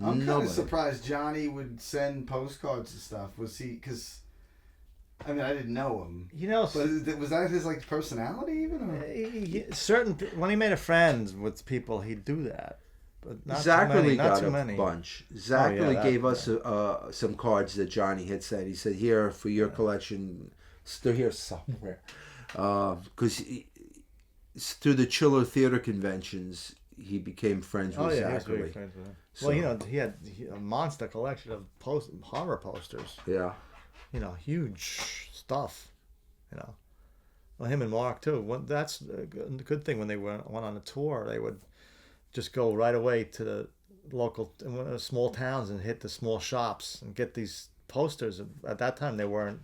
I'm kind of surprised Johnny would send postcards and stuff. Was he? Because I mean, I didn't know him. But was that his like personality even? Or? When he made a friend with people, he'd do that. But not Zach too many. really Not got too a many. bunch. Zach really gave us some cards that Johnny had said. He said, "Here for your collection. They're here somewhere." Because through the Chiller Theater conventions, he became friends with Zachary. He was very friends with him. So, well, he had a monster collection of horror posters. Yeah. Huge stuff. Well, him and Mark too. That's a good thing. When they went on a tour, they would just go right away to the local small towns and hit the small shops and get these posters. At that time, they weren't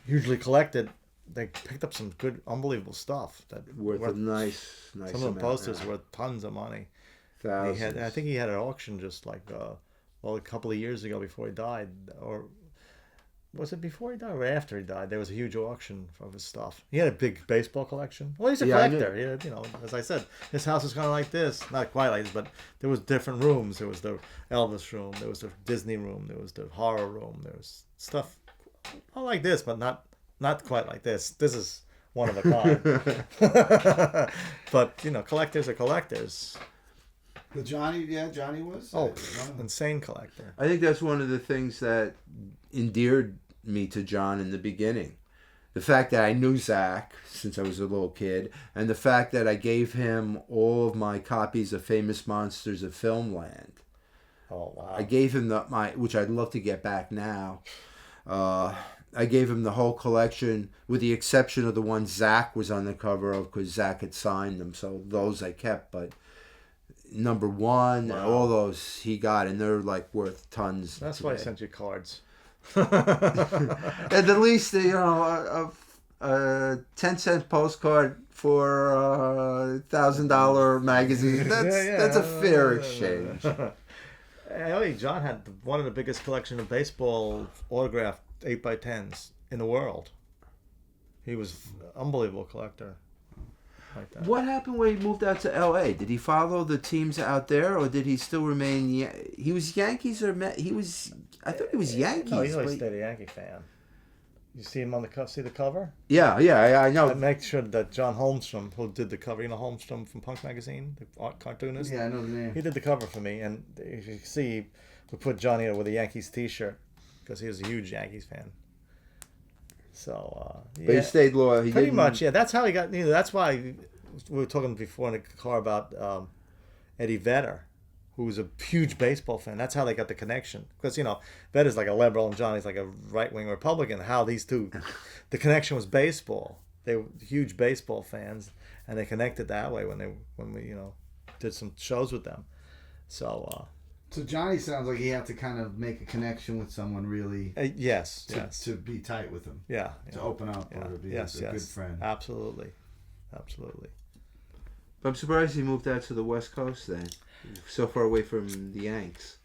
hugely collected. They picked up some good, unbelievable stuff that worth a nice. Some of the posters were tons of money. Thousands. I think he had an auction just like a couple of years ago before he died, or was it before he died or after he died? There was a huge auction of his stuff. He had a big baseball collection. Well, he's a collector. As I said, his house was kind of like this, not quite like this, but there was different rooms. There was the Elvis room, there was the Disney room, there was the horror room, there was stuff not like this, but not quite like this. This is one of a kind. But collectors are collectors. But Johnny was. Insane collector. I think that's one of the things that endeared me to John in the beginning. The fact that I knew Zach since I was a little kid, and the fact that I gave him all of my copies of Famous Monsters of Filmland. Oh, wow. I gave him which I'd love to get back now. I gave him the whole collection, with the exception of the one Zach was on the cover of, because Zach had signed them. So those I kept, but number one, all those he got, and they're like worth tons. That's today. why I sent you cards. At least a 10-cent postcard for a $1,000 magazine. That's a fair exchange. John had one of the biggest collection of baseball autographed 8x10s in the world. He was an unbelievable collector. Like that. What happened when he moved out to L.A.? Did he follow the teams out there, or did he still remain? He was Yankees, or he was? I thought he was Yankees. No, he's always stayed a Yankee fan. You see him on the cover. See the cover? Yeah, I know. I make sure that John Holmstrom, who did the cover, Holmstrom from Punk Magazine, the art cartoonist. Yeah, I know the name. He did the cover for me, and you can see we put Johnny with a Yankees T-shirt because he was a huge Yankees fan. So, yeah. But he stayed loyal. Pretty much, yeah. That's how he got. That's why we were talking before in the car about Eddie Vedder, who was a huge baseball fan. That's how they got the connection. Because Vedder's like a liberal and Johnny's like a right-wing Republican. How these two, the connection was baseball. They were huge baseball fans, and they connected that way when we did some shows with them. So. So Johnny sounds like he had to kind of make a connection with someone really. Yes. To be tight with him. Yeah. To open up or to be a good friend. Absolutely. But I'm surprised he moved out to the West Coast then, so far away from the Yanks.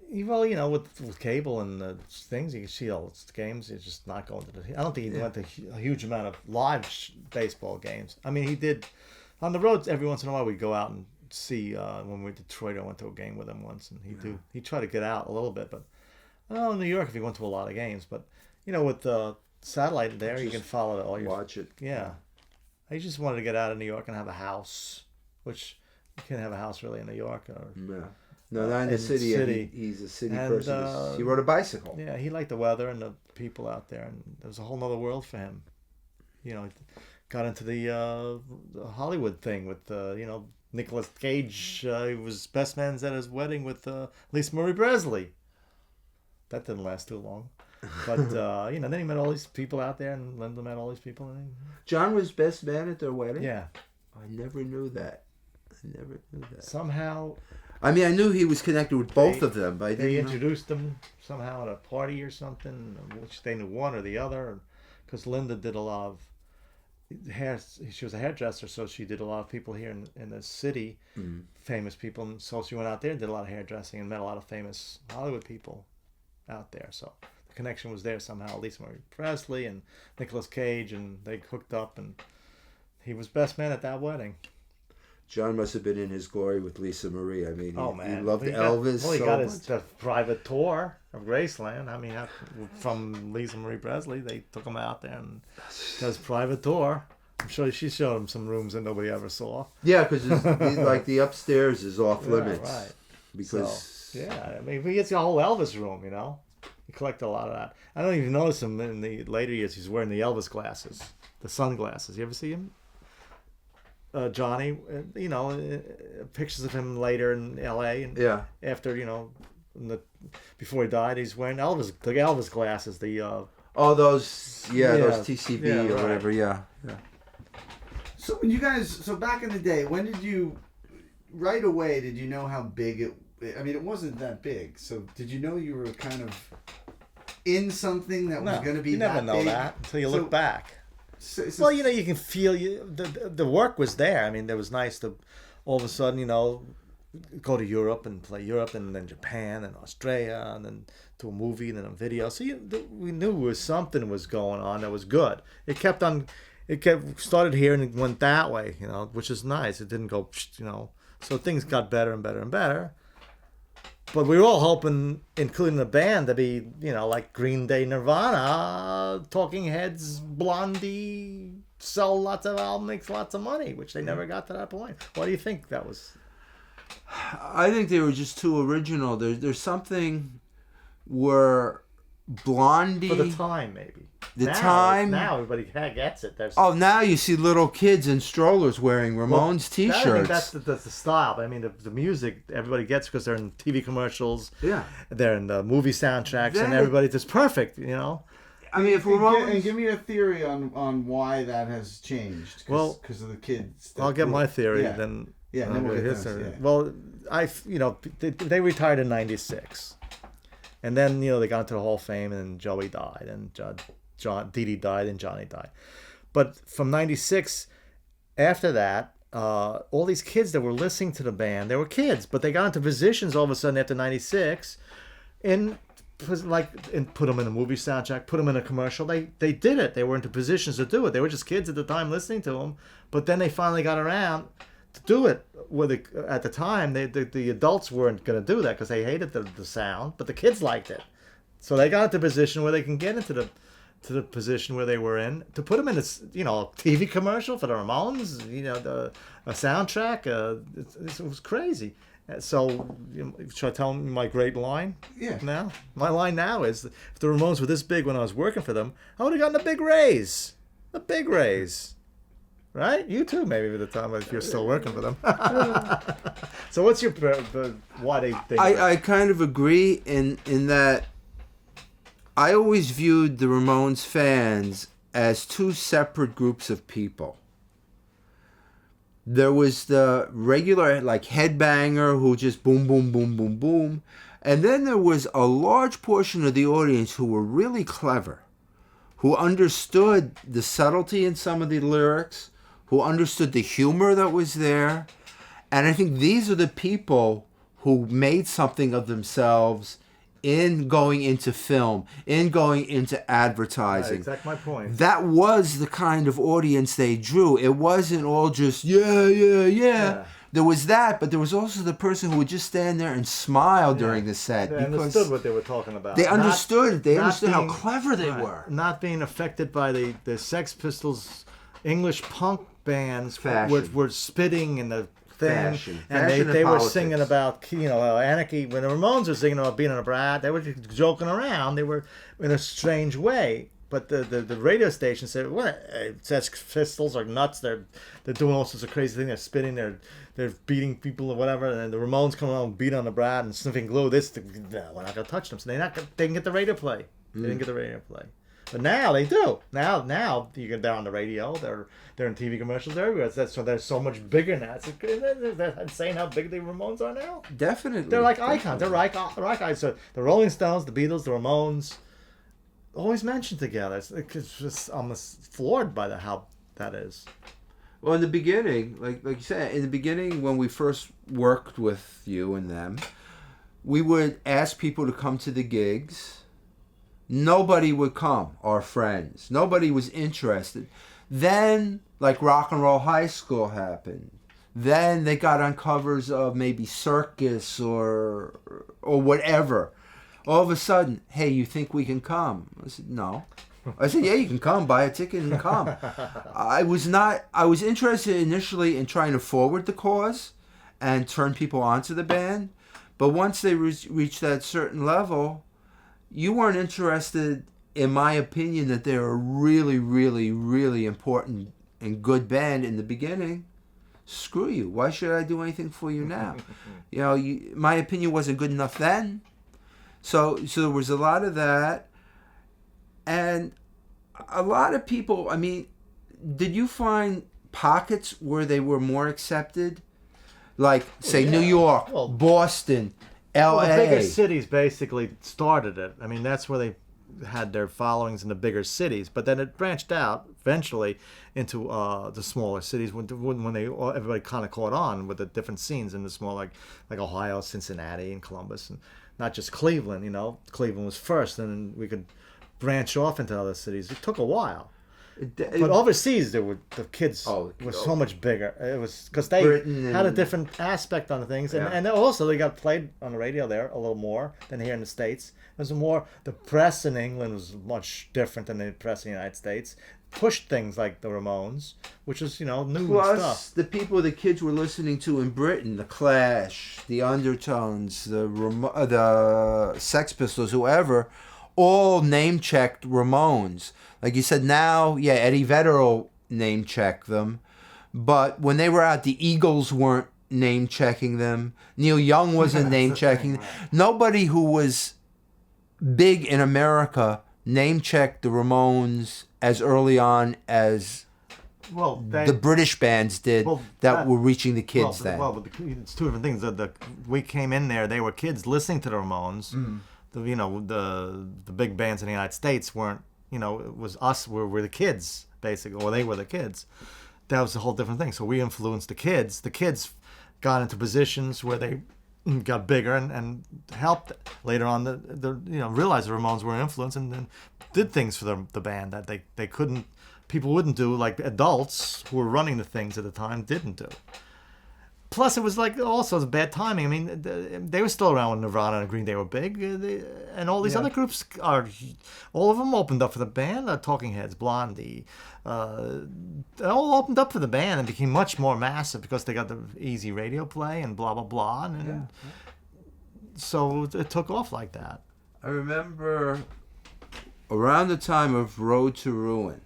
Well, with cable and the things, you can see all the games. He's just not going to I don't think he went to a huge amount of live baseball games. I mean, he did on the road every once in a while. We'd go out and see when we were in Detroit. I went to a game with him once, and he tried to get out a little bit, but in New York, if he went to a lot of games, but with the satellite there, you can follow all your watch it. Yeah, he just wanted to get out of New York and have a house, which you can't have a house really in New York. No, not in the city. He's a city person. He rode a bicycle. Yeah, he liked the weather and the people out there, and there was a whole other world for him. Got into the Hollywood thing with Nicolas Cage. He was best man at his wedding with Lisa Marie Presley. That didn't last too long. But, then he met all these people out there, and Linda met all these people. John was best man at their wedding? Yeah. I never knew that. Somehow... I mean, I knew he was connected with both of them, but I didn't They introduced them somehow at a party or something, which they knew one or the other, because Linda did a lot of hair. She was a hairdresser, so she did a lot of people here in the city, famous people, and so she went out there and did a lot of hairdressing and met a lot of famous Hollywood people out there. So the connection was there somehow. Lisa Marie Presley and Nicolas Cage, and they hooked up, and he was best man at that wedding. John must have been in his glory with Lisa Marie. I mean, he loved he Elvis. He got his private tour of Graceland. I mean, from Lisa Marie Presley, they took him out there and got his private tour. I'm sure she showed him some rooms that nobody ever saw. Yeah, because like the upstairs is off limits. Right. Because I mean, he gets the whole Elvis room, you know. He collected a lot of that. I don't even notice him in the later years. He's wearing the Elvis glasses, the sunglasses. You ever see him? Johnny, you know, pictures of him later in L.A. and after, you know, before he died, he's wearing the Elvis glasses. Those TCB or whatever. Yeah. So when you guys, back in the day, when did you, right away, did you know how big it? I mean, it wasn't that big. So did you know you were kind of in something that was going to be that big? You never know that until you look back. Well, you know, you can feel the work was there. I mean, it was nice to all of a sudden, you know, go to Europe and play Europe, and then Japan and Australia, and then to a movie and then a video. So we knew something was going on that was good. It started here and it went that way, you know, which is nice. It didn't go, you know. So things got better and better and better. But we were all hoping, including the band, to be, you know, like Green Day, Nirvana, Talking Heads, Blondie, sell lots of albums, makes lots of money, which they never got to that point. Why do you think that was? I think they were just too original. There's something where Blondie... For the time, maybe. Now everybody gets it. Now you see little kids in strollers wearing Ramones T-shirts. I think that's the style. I mean, the music everybody gets because they're in TV commercials. Yeah. They're in the movie soundtracks, and everybody just perfect, you know. I mean, if Ramones... And give me a theory on why that has changed. Because of the kids. I'll get my theory, then... Yeah, then we'll get Well, they retired in '96, and then, you know, they got into the Hall of Fame, and Joey died, and Dee Dee died, and Johnny died. But from '96, after that, all these kids that were listening to the band, they were kids, but they got into positions all of a sudden after '96, and put them in a movie soundtrack, put them in a commercial. They did it. They were into positions to do it. They were just kids at the time listening to them, but then they finally got around to do it. At the time, the adults weren't going to do that because they hated the sound, but the kids liked it. So they got into a position where they can get into the position where they were in, to put them in a, you know, a TV commercial for the Ramones, you know, a soundtrack. It was crazy. So, should I tell them my great line? Yeah. Now? My line now is, if the Ramones were this big when I was working for them, I would have gotten a big raise. A big raise. Right? You too, maybe, at the time, if you're still working for them. So what's your... why they think... I kind of agree in that I always viewed the Ramones fans as two separate groups of people. There was the regular, like, headbanger who just boom, boom, boom, boom, boom. And then there was a large portion of the audience who were really clever, who understood the subtlety in some of the lyrics, who understood the humor that was there. And I think these are the people who made something of themselves in going into film, in going into advertising. Right, exactly my point. That was the kind of audience they drew. It wasn't all just, yeah. There was that, but there was also the person who would just stand there and smile during the set. They understood what they were talking about. They understood. They understood how clever they were. Not being affected by the Sex Pistols, English punk bands, which were spitting in the thing, and they were singing about, you know, anarchy. When the Ramones were singing about being in a brat, they were just joking around. They were in a strange way. But the radio station said, "What? Sex Pistols are nuts. They're doing all sorts of crazy things. They're spitting. They're beating people or whatever." And the Ramones come along and beat on the brat and sniffing glue. No, we're not gonna touch them. So they didn't get the radio play. They didn't get the radio play. But now they do. Now they're on the radio. They're in TV commercials. They're everywhere. So they're so much bigger now. They're insane how big the Ramones are now. Definitely. They're like icons. They're rock icons. So the Rolling Stones, the Beatles, the Ramones, always mentioned together. It's just almost floored by how that is. Well, in the beginning, like you said, in the beginning when we first worked with you and them, we would ask people to come to the gigs. Nobody would come, our friends. Nobody was interested. Then, like Rock and Roll High School happened. Then they got on covers of maybe Circus or whatever. All of a sudden, hey, you think we can come? I said, no. I said, yeah, you can come, buy a ticket and come. I was interested initially in trying to forward the cause and turn people onto the band. But once they reached that certain level, you weren't interested, in my opinion, that they're a really, really, really important and good band in the beginning. Screw you. Why should I do anything for you now? My opinion wasn't good enough then. So there was a lot of that. And a lot of people, I mean, did you find pockets where they were more accepted? Like, say, New York, Boston, L.A. Well, the bigger cities basically started it. I mean, that's where they had their followings in the bigger cities. But then it branched out eventually into the smaller cities when everybody kind of caught on with the different scenes in the small, like Ohio, Cincinnati, and Columbus, and not just Cleveland. Cleveland was first, and we could branch off into other cities. It took a while. But overseas, the kids were so much bigger. It was because they had a different aspect on the things, and also they got played on the radio there a little more than here in the States. The press in England was much different than the press in the United States. Pushed things like the Ramones, which is new Plus, stuff. the people the kids were listening to in Britain, the Clash, the Undertones, the Sex Pistols, whoever, all name-checked Ramones. Like you said, now, Eddie Vedder will name-check them. But when they were out, the Eagles weren't name-checking them. Neil Young wasn't name-checking. Nobody who was big in America name-checked the Ramones as early on as the British bands did that were reaching the kids then. Well, it's two different things. We came in there, they were kids listening to the Ramones. The big bands in the United States weren't, it was us, we're the kids, basically, or they were the kids. That was a whole different thing. So we influenced the kids. The kids got into positions where they got bigger and helped later on realized the Ramones were an influence and then did things for the band that they couldn't, people wouldn't do, like adults who were running the things at the time didn't do. Plus, it was also the bad timing. I mean, they were still around when Nirvana and Green Day were big, and all these other groups all of them opened up for the band. Talking Heads, Blondie, they all opened up for the band and became much more massive because they got the easy radio play and blah blah blah, so it took off like that. I remember around the time of Road to Ruin,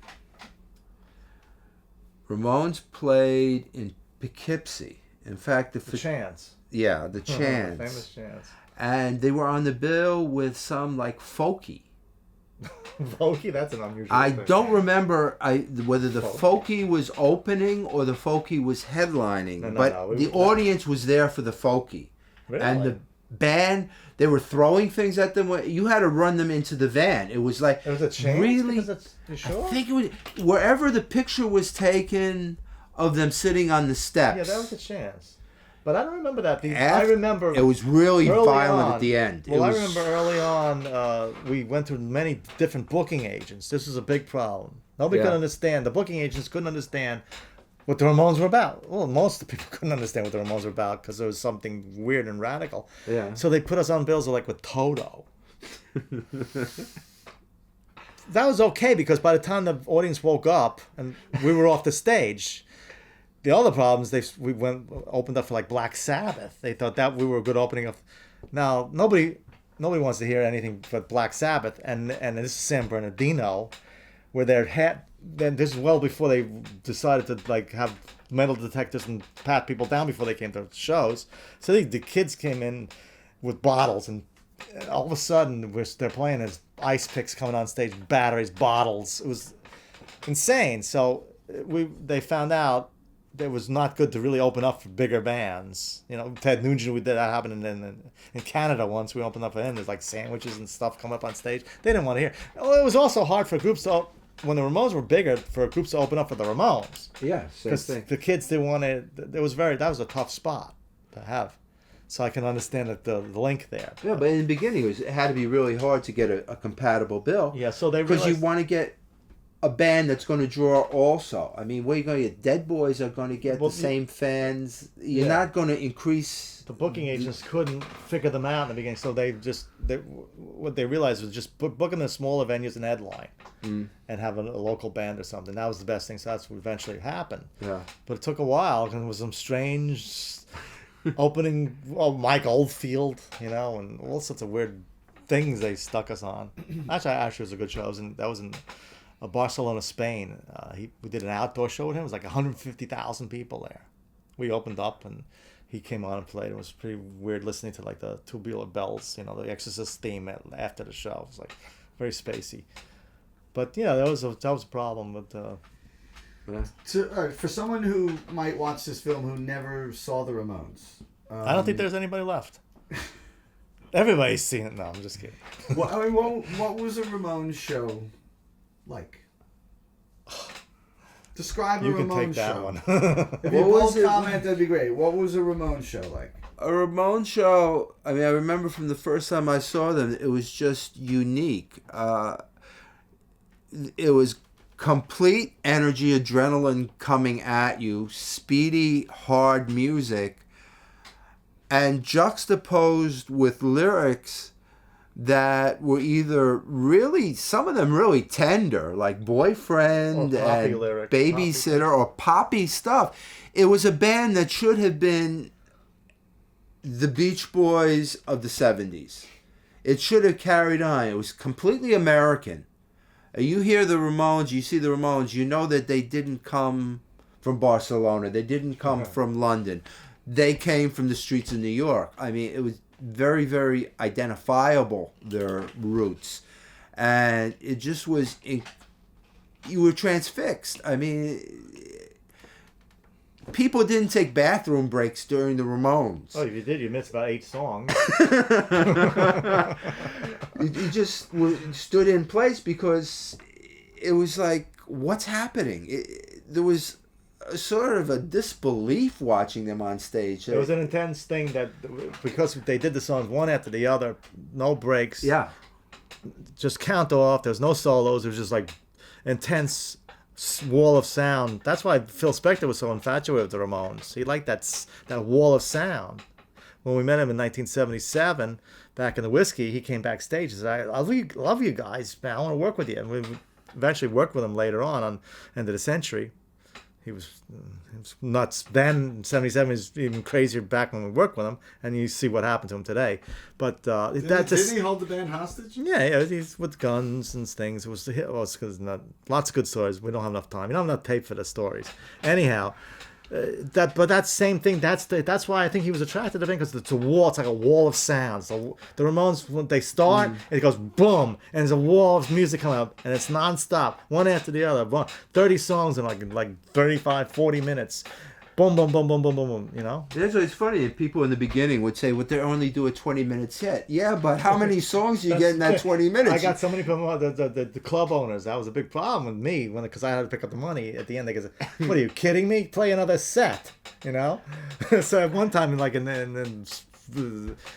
Ramones played in Poughkeepsie. In fact, the Chants. Yeah, the Chants. Famous Chants. And they were on the bill with some Folky. Folky? That's an unusual I thing. don't remember whether the Folky was opening or the Folky was headlining. The audience was there for the Folky. Really? And the band, they were throwing things at them. You had to run them into the van. It was like... It was a chance? Really? You sure? I think it was... Wherever the picture was taken... of them sitting on the steps. Yeah, that was a chance. But I don't remember that. I remember... It was really violent at the end. Well, I remember early on, we went through many different booking agents. This was a big problem. Nobody could understand. The booking agents couldn't understand what the Ramones were about. Well, most of the people couldn't understand what the Ramones were about because there was something weird and radical. Yeah. So they put us on bills with Toto. That was okay because by the time the audience woke up and we were off the stage... The other problems, we opened up for Black Sabbath. They thought that we were a good opening of. Now nobody wants to hear anything but Black Sabbath, and this is San Bernardino, where then this is well before they decided to have metal detectors and pat people down before they came to shows. So the kids came in with bottles, and all of a sudden they're playing as ice picks coming on stage, batteries, bottles. It was insane. So they found out. It was not good to really open up for bigger bands. Ted Nugent, we did that happen in Canada once. We opened up for him. There's sandwiches and stuff come up on stage. They didn't want to hear. It was also hard for groups when the Ramones were bigger, for groups to open up for the Ramones. Yeah, same thing. The kids didn't want to. That was a tough spot to have. So I can understand the link there. Yeah, but in the beginning, it had to be really hard to get a compatible bill. Yeah, so they because you want to get a band that's going to draw also. I mean, what are you going to get? Dead Boys are going to get Well, the same fans. You're Yeah. not going to increase. The booking agents couldn't figure them out in the beginning, so what they realized was just booking the smaller venues and headline, and have a local band or something. That was the best thing. So that's what eventually happened. Yeah. But it took a while, and there was some strange opening. Oh, Mike Oldfield, and all sorts of weird things they stuck us on. Actually, was a good show. That was in Barcelona, Spain. We did an outdoor show with him. It was like 150,000 people there. We opened up and he came on and played. It was pretty weird listening to like the tubular bells, the Exorcist theme after the show. It was like very spacey. But that was a problem. But So, for someone who might watch this film who never saw the Ramones, I don't think there's anybody left. Everybody's seen it. No, I'm just kidding. what was a Ramones show like? Describe a You can Ramones take that show. one. If you What was both it? comment, that'd be great. What was a Ramones show like? A Ramones show, I mean, I remember from the first time I saw them, it was just unique. It was complete energy, adrenaline coming at you, speedy, hard music, and juxtaposed with lyrics that were either really, some of them really tender, like Boyfriend Or poppy and lyrics, Babysitter, or poppy stuff. It was a band that should have been the Beach Boys of the 70s. It should have carried on. It was completely American. You hear the Ramones, you see the Ramones, you know that they didn't come from Barcelona. They didn't come from London. They came from the streets of New York. I mean, it was very, very identifiable, their roots. And it just was, you were transfixed. I mean, people didn't take bathroom breaks during the Ramones. Oh, if you did, you missed about 8 songs. You just stood in place because it was like, what's happening? There was a sort of a disbelief watching them on stage. It was an intense thing that, because they did the songs one after the other, no breaks. Yeah. Just count off. There was no solos. It was just like intense wall of sound. That's why Phil Spector was so infatuated with the Ramones. He liked that wall of sound. When we met him in 1977, back in the Whiskey, he came backstage and said, I love you guys, man. I want to work with you. And we eventually worked with him later on End of the Century. He was nuts then. 77 is even crazier back when we worked with him, and you see what happened to him today. But Didn't he hold the band hostage? yeah, he's with guns and things. It was because lots of good stories. We don't have enough time. You don't have enough tape for the stories. Anyhow, but that same thing. That's why I think he was attracted to them, because it's a wall. It's like a wall of sound. So the Ramones, when they start, it goes boom, and there's a wall of music coming up, and it's nonstop, one after the other. 30 songs in like 35, 40 minutes. Boom, boom, boom, boom, boom, boom, boom. That's what's funny. People in the beginning would say, well, they only do a 20-minute set. Yeah, but how many songs do you get in that 20 minutes? I got so many people, the club owners. That was a big problem with me because I had to pick up the money at the end. They go, "What are you kidding me? Play another set," So at one time, in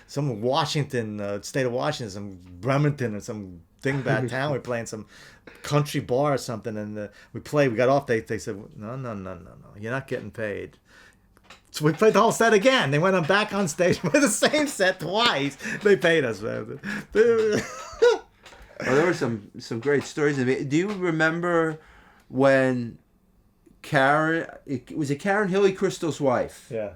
some Washington, state of Washington, some Bremerton or some dingbat town, we're playing some country bar or something, and we got off. They said, no, you're not getting paid. So we played the whole set again. They went back on stage with the same set twice. They paid us, man. Well, there were some great stories. Do you remember when Karen Hilly Crystal's wife? Yeah.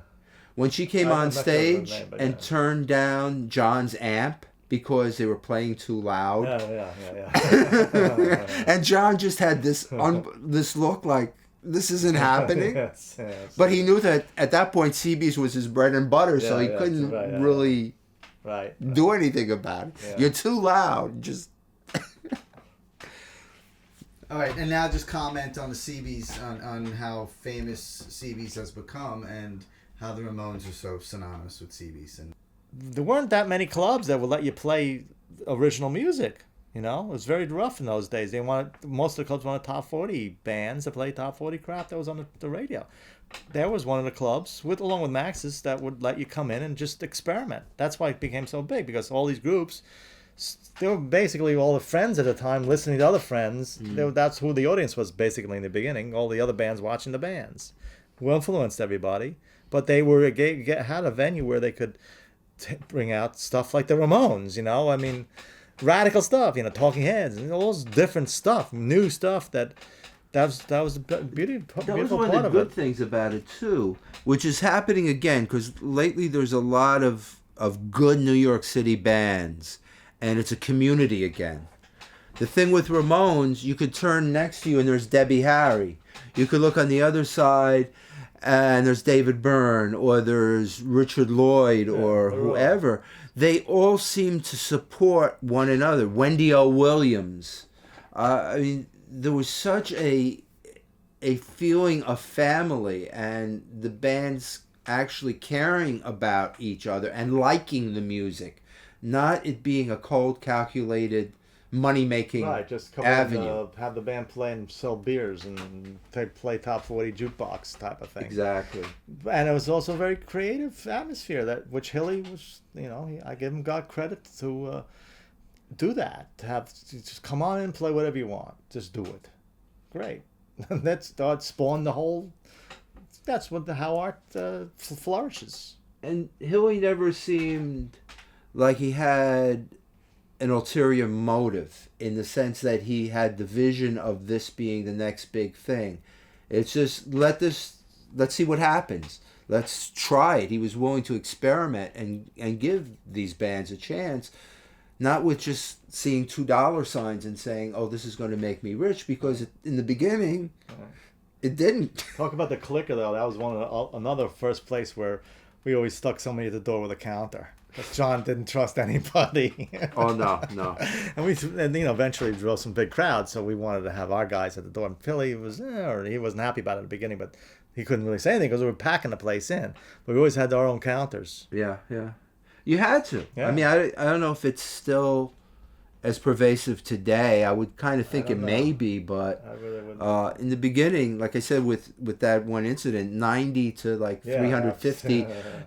When she came I'm on not sure of her stage name, but and yeah. turned down John's amp because they were playing too loud. Yeah. And John just had this look like, this isn't happening. Yes. But he knew that at that point CB's was his bread and butter, so he couldn't really do anything about it. Yeah. You're too loud. Just All right, and now just comment on the CBs, on how famous CBs has become and how the Ramones are so synonymous with CBs. And there weren't that many clubs that would let you play original music. It was very rough in those days. Most of the clubs wanted top 40 bands to play top 40 crap that was on the radio. There was one of the clubs, along with Max's, that would let you come in and just experiment. That's why it became so big, because all these groups they were basically all the friends at the time listening to other friends. That's who the audience was basically in the beginning. All the other bands watching the bands, who influenced everybody. But they had a venue where they could bring out stuff like the Ramones. I mean, radical stuff. Talking Heads and all this different stuff, new stuff that was the beautiful That was part one of the good it. things about it too, which is happening again because lately there's a lot of good New York City bands, and it's a community again. The thing with Ramones, you could turn next to you and there's Debbie Harry. You could look on the other side and there's David Byrne or there's Richard Lloyd or whoever. They all seem to support one another. Wendy O. Williams. I mean, there was such a feeling of family and the bands actually caring about each other and liking the music, not it being a cold, calculated, money-making Just come avenue. in, have the band play and sell beers and play top 40 jukebox type of thing. Exactly. And it was also a very creative atmosphere which Hilly was, I give him God credit to do that. To just come on and play whatever you want. Just do it. Great. That spawned the whole. That's how art flourishes. And Hilly never seemed like he had an ulterior motive in the sense that he had the vision of this being the next big thing. It's just let's see what happens. Let's try it. He was willing to experiment and give these bands a chance, not with just seeing $2 signs and saying, "Oh, this is going to make me rich," because in the beginning, it didn't. Talk about the clicker though. That was another first place where we always stuck somebody at the door with a counter. Because John didn't trust anybody. Oh no. And we eventually drew some big crowds, so we wanted to have our guys at the door. And Philly he wasn't happy about it in the beginning, but he couldn't really say anything because we were packing the place in. But we always had our own counters. Yeah. You had to. Yeah. I mean, I don't know if it's still as pervasive today. I would kind of think it may be, but I really wouldn't. in the beginning, like I said, with that one incident, 90 to like 350,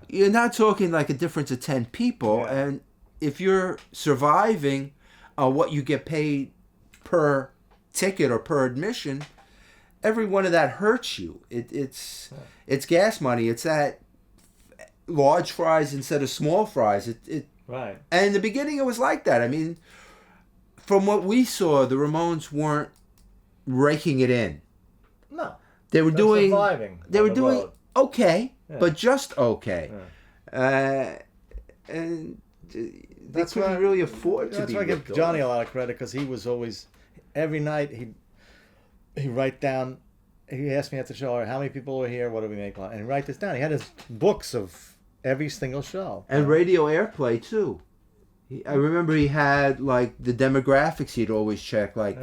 you're not talking like a difference of 10 people. Yeah. And if you're surviving what you get paid per ticket or per admission, every one of that hurts you. It's gas money. It's that large fries instead of small fries. Right. And in the beginning, it was like that. I mean, from what we saw, the Ramones weren't raking it in. No. They were doing surviving. They were the doing road. okay, Yeah. but just okay. Yeah. And they That's couldn't why- really afford to That's be. why I give ripped Johnny off. a lot of credit because he was always every night he'd write down. He asked me at the show, "All right, how many people were here? What do we make?" And he'd write this down. He had his books of every single show. And radio airplay too. I remember he had like the demographics he'd always check, like,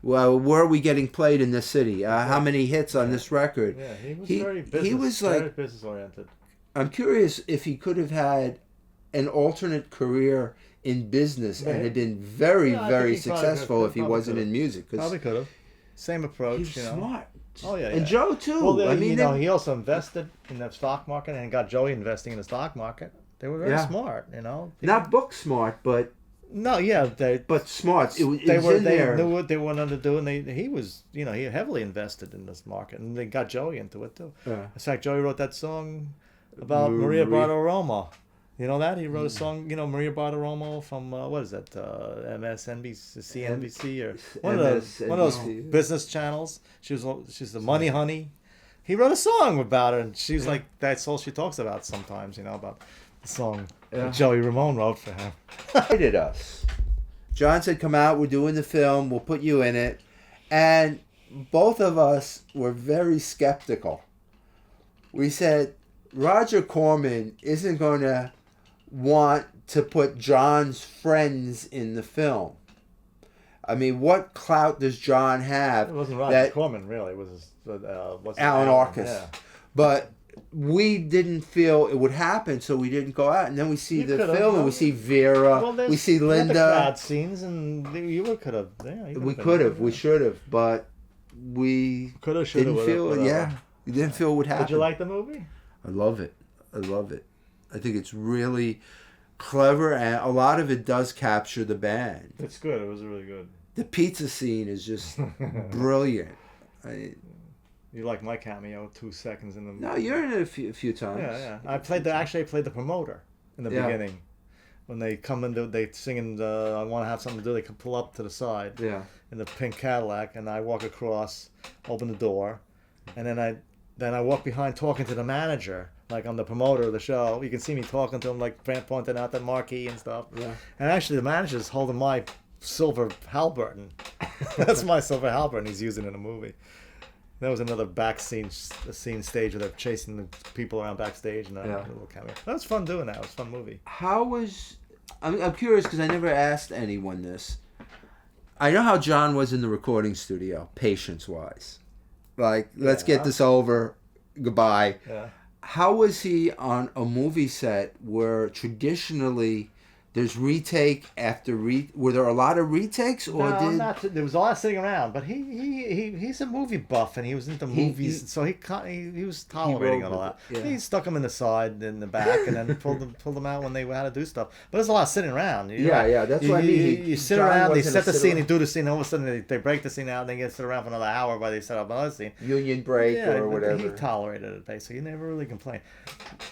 well, where are we getting played in this city? How many hits on this record? Yeah, he was He was very like, business oriented. I'm curious if he could have had an alternate career in business and had been very, Yeah, I think very he probably successful could- if he probably wasn't could've. in music. 'Cause Probably could have. Same approach, he was smart. Oh yeah, And yeah. Joe too. Well, I mean, he also invested in the stock market and got Joey investing in the stock market. They were very smart, not book smart, but No, yeah, but smart. It was they in there. knew what they wanted to do, and he was, he heavily invested in this market, and they got Joey into it too. Yeah. In fact, Joey wrote that song about Maria Bartiromo. You know that he wrote a song, Maria Bartiromo from what is that, MSNBC, CNBC, or one of those business channels. She's the money honey. He wrote a song about her, and she's like, that's all she talks about sometimes, about the song that Joey Ramone wrote for him. Invited us. John said, "Come out. We're doing the film. We'll put you in it," and both of us were very skeptical. We said, Roger Corman isn't going to want to put John's friends in the film. I mean, what clout does John have? It wasn't Roger Corman, really. It was Alan Arkus. Yeah. But we didn't feel it would happen, so we didn't go out. And then we see You the could've, film, and we see Vera, we see The Linda. crowd scenes, and you could have. Yeah, We could have, we should have, but we Could have, should have. didn't feel. We didn't feel it would happen. Did you like the movie? I love it. I love it. I think it's really clever, and a lot of it does capture the band. It's good. It was really good. The pizza scene is just brilliant. You like my cameo? 2 seconds in the movie. No, you're in it a few times. Yeah. I played the promoter in the beginning. When they come in, they singing, I want to have something to do. They can pull up to the side in the pink Cadillac, and I walk across, open the door, and then I walk behind talking to the manager, like I'm the promoter of the show. You can see me talking to him, like pointing out the marquee and stuff. Yeah. And actually, the manager's holding my silver Halliburton. That's my silver Halliburton. He's using it in a movie. That was another scene stage where they're chasing the people around backstage and a little cameo. That was fun doing that. It was a fun movie. How was... I'm curious because I never asked anyone this. I know how John was in the recording studio, patience-wise. Like, let's get this over. Goodbye. Yeah. How was he on a movie set where traditionally... There's retake after Were there a lot of retakes, or there was a lot sitting around. But he's a movie buff, and he was into movies, so he was tolerating it a lot. Yeah. He stuck them in the side, in the back, and then pulled them out when they had to do stuff. But there's a lot of sitting around. That's what I mean. You sit around, they set the scene, they do the scene, and all of a sudden they break the scene out, and then you sit around for another hour while they set up another scene. Union break or whatever. He tolerated it basically. He never really complained.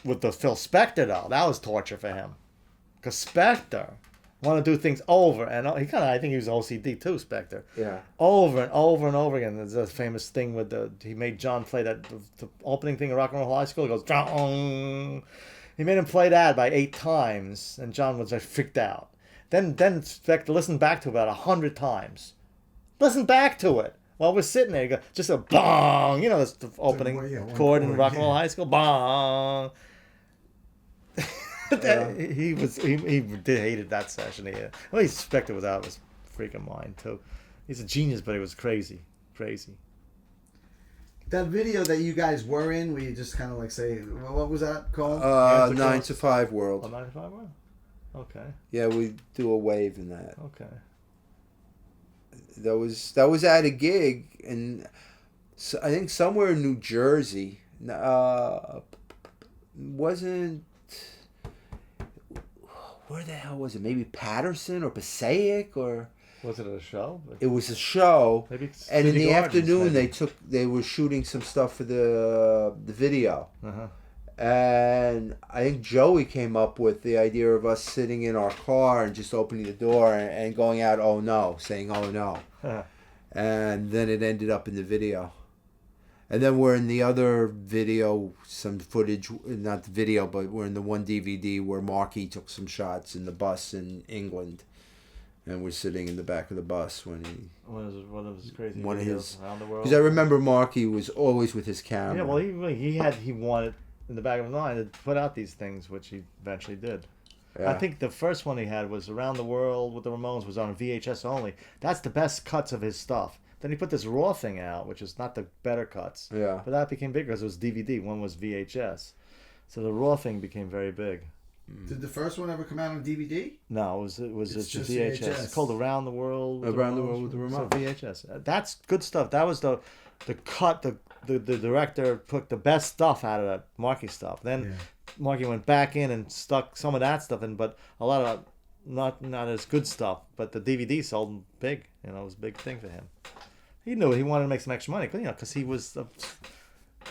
With the Phil Spector though, that was torture for him. Because Spector wanted to do things over, and I think he was OCD too, Spector. Yeah. Over and over and over again. There's a famous thing with he made John play that the opening thing of Rock and Roll High School. He goes, John. He made him play that by 8 times, and John was like freaked out. Then Spector listened back to it about 100 times. Listen back to it. While we're sitting there, you go, just a bong. You know, that's the opening chord in Rock and Roll High School. Bong. He hated that session. Spector was out of his freaking mind too. He's a genius, but he was crazy. That video that you guys were in, where you just kind of like say, what was that called? 9 to 5 World. 9 to 5 World. Okay. Yeah, we do a wave in that. Okay. That was at a gig, and I think somewhere in New Jersey. Wasn't. Where the hell was it? Maybe Patterson or Passaic or... Was it a show? It was a show. Maybe and in the afternoon they were shooting some stuff for the video. Uh-huh. And I think Joey came up with the idea of us sitting in our car and just opening the door and going out, oh no, saying oh no. Uh-huh. And then it ended up in the video. And then we're in the other video, some footage, not the video, but we're in the one DVD where Marky took some shots in the bus in England. And we're sitting in the back of the bus when he... One of his crazy videos around the world. Because I remember Marky was always with his camera. Yeah, well, he wanted, in the back of his mind, to put out these things, which he eventually did. Yeah. I think the first one he had was Around the World with the Ramones, was on VHS only. That's the best cuts of his stuff. Then he put this raw thing out, which is not the better cuts. Yeah. But that became bigger because it was DVD. One was VHS. So the raw thing became very big. Did the first one ever come out on DVD? No, it was just VHS. It's called Around the World. Around the World with the Ramones. VHS. That's good stuff. That was the cut. The director took the best stuff out of that Marky stuff. Then Marky went back in and stuck some of that stuff in, but a lot of not as good stuff. But the DVD sold big. It was a big thing for him. He knew he wanted to make some extra money, because he was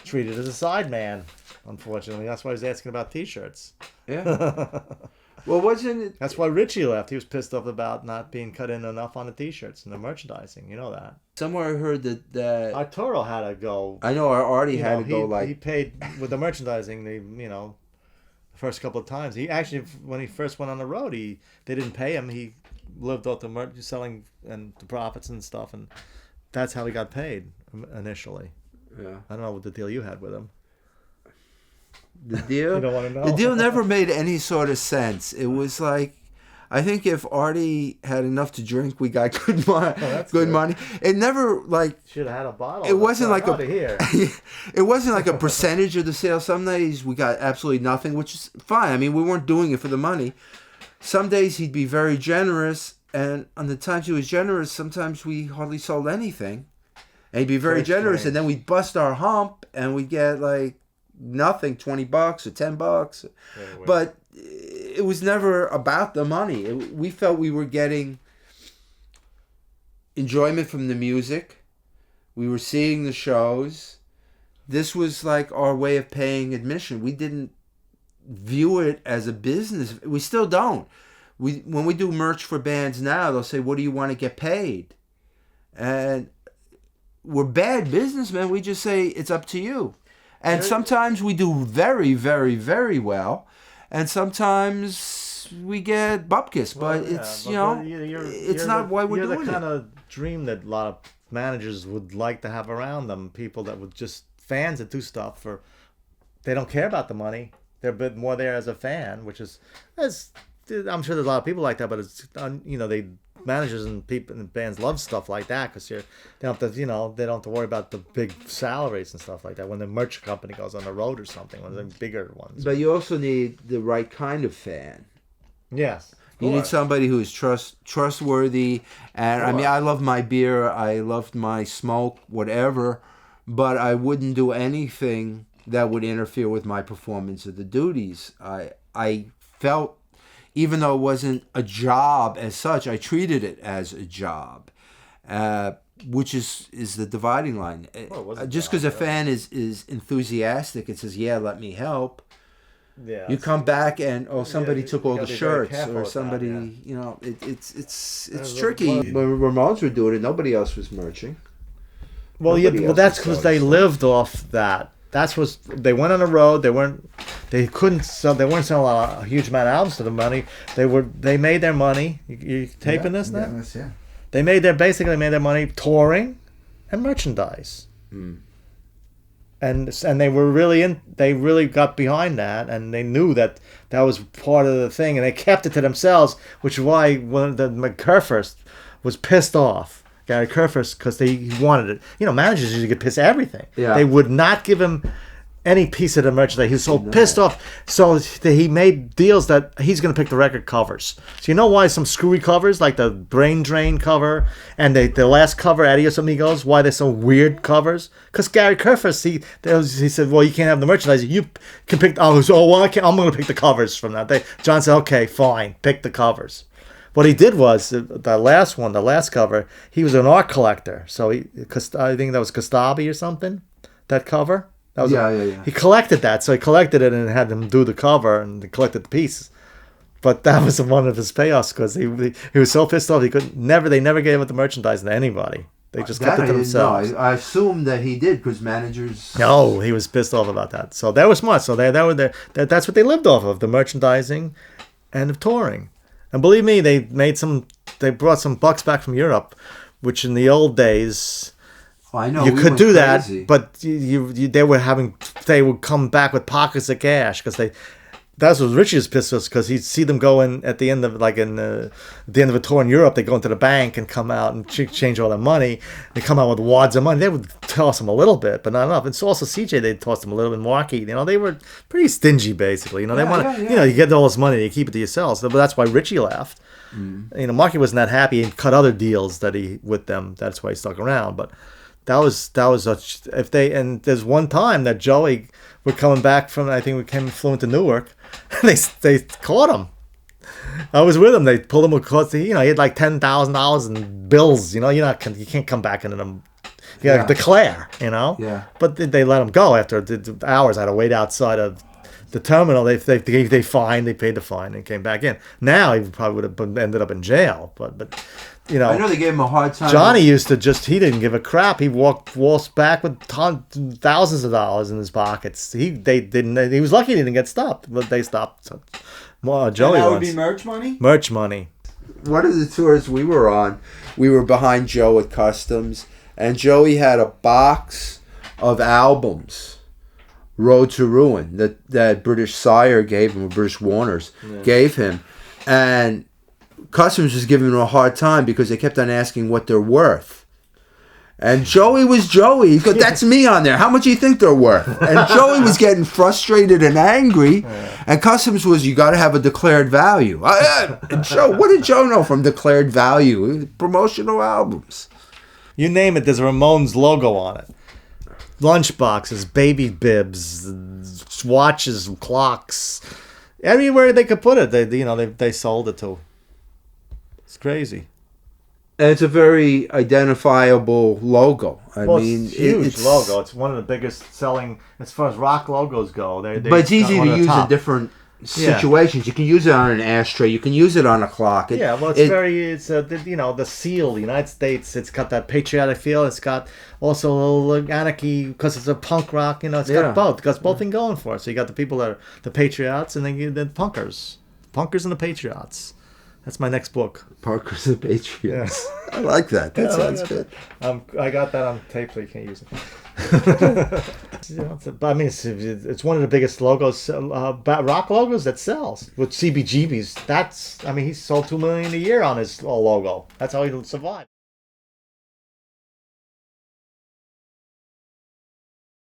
treated as a side man. Unfortunately, that's why he was asking about T-shirts. Yeah. Well, wasn't it? That's why Richie left. He was pissed off about not being cut in enough on the T-shirts and the merchandising. You know that. Somewhere I heard that Arturo had to go. I know Artie had to go. Like he paid with the merchandising. The first couple of times. He actually, when he first went on the road, they didn't pay him. He lived off the selling and the profits and stuff, and that's how he got paid initially. Yeah. I don't know what the deal you had with him. The deal? You don't want to know. The deal never made any sort of sense. It was like, I think if Artie had enough to drink, we got good money. It never should have had a bottle. It wasn't like here. It wasn't like a percentage of the sale. Some days we got absolutely nothing, which is fine. I mean, we weren't doing it for the money. Some days he'd be very generous, and on the times he was generous, sometimes we hardly sold anything. And he'd be very generous, and then we'd bust our hump, and we'd get nothing, $20 or $10. But it was never about the money. We felt we were getting enjoyment from the music. We were seeing the shows. This was like our way of paying admission. We didn't view it as a business. We still don't. When we do merch for bands now, they'll say, "What do you want to get paid?" And we're bad businessmen. We just say, "It's up to you." And sometimes we do very, very, very well, and sometimes we get bupkis. But it's it's not why we're doing it. You're the kind of dream that a lot of managers would like to have around them. People that would just fans that do stuff for. They don't care about the money. They're a bit more there as a fan, which is as. I'm sure there's a lot of people like that, but it's they managers and people and bands love stuff like that because they don't have to they don't have to worry about the big salaries and stuff like that when the merch company goes on the road or something, one of the bigger ones. But you also need the right kind of fan. Yes, you need somebody who is trustworthy. And I mean, I love my beer, I loved my smoke, whatever, but I wouldn't do anything that would interfere with my performance of the duties. I felt. Even though it wasn't a job as such, I treated it as a job, which is the dividing line. Just because a fan is enthusiastic and says, "Yeah, let me help," you come back and somebody took all the shirts or somebody, it's tricky. When Ramones were doing it, nobody else was merching. Well, that's because they lived off that. That's what they went on the road. They weren't selling a huge amount of albums for the money. They made their money. You taping this now? Yeah. They basically made their money touring and merchandise. And they were they really got behind that, and they knew that was part of the thing, and they kept it to themselves, which is why when the McCurfers was pissed off. Gary Kurfus, because he wanted it. Managers usually get pissed at everything. Yeah. They would not give him any piece of the merchandise. He was so pissed off. So he made deals that he's going to pick the record covers. So you know why some screwy covers, like the Brain Drain cover and the last cover, Adios Amigos, why they're so weird covers? Because Gary Kurfus, he said, well, you can't have the merchandise. You can pick, I'm going to pick the covers from that. John said, okay, fine, pick the covers. What he did was, the last cover, he was an art collector. So I think that was Kostabi or something, that cover. That was He collected that. So he collected it and had them do the cover and he collected the pieces. But that was one of his payoffs because he was so pissed off. They never gave it the merchandise to anybody. They just kept it to themselves. I assumed that he did because managers... No, he was pissed off about that. So that was smart. So that's what they lived off of, the merchandising and the touring. And believe me, they brought some bucks back from Europe, which in the old days, you could do that, but they would come back with pockets of cash because that's what Richie was pissed off because he'd see them go in at the end of the end of a tour in Europe. They go into the bank and come out and change all their money. They come out with wads of money. They would toss them a little bit, but not enough. And so also CJ, they'd toss them a little bit. Marky, they were pretty stingy basically. They want you get all this money, you keep it to yourselves. But that's why Richie left. Marky wasn't that happy and cut other deals with them. That's why he stuck around. But there's one time that Joey were coming back from, I think we flew into Newark. They caught him. I was with him. They pulled him across. He had like $10,000 in bills. You can't come back into them. You got to declare. Yeah. But they let him go after the hours. I had to wait outside of the terminal. They paid the fine, and came back in. Now he probably would have ended up in jail. But I know they gave him a hard time. Johnny used to he didn't give a crap. He waltzed back with thousands of dollars in his pockets. He was lucky he didn't get stopped, but they stopped. So, Joey and that would be merch money? Merch money. One of the tours we were on, we were behind Joe at Customs, and Joey had a box of albums, Road to Ruin, that British Sire gave him, or British Warners gave him, and Customs was giving him a hard time because they kept on asking what they're worth. And Joey was Joey. He goes, that's me on there. How much do you think they're worth? And Joey was getting frustrated and angry. And Customs was, you got to have a declared value. Joe, what did Joe know from declared value? Promotional albums. You name it, there's a Ramones logo on it. Lunchboxes, baby bibs, watches, clocks. Anywhere they could put it, they sold it to. It's crazy. And it's a very identifiable logo. I mean, it's huge logo. It's one of the biggest selling as far as rock logos go. But it's easy to use in different situations. You can use it on an ashtray. You can use it on a clock. It's the seal, the United States. It's got that patriotic feel. It's got also a little anarchy because it's a punk rock. It's got both. It's got both thing going for it. So you got the people that are the patriots, and then the punkers and the patriots. That's my next book. Parker's a Patriots. Yeah. I like that. That sounds good. I got that on tape, so you can't use it. I mean, it's one of the biggest logos, rock logos that sells. With CBGBs, he sold $2 million a year on his logo. That's how he survived.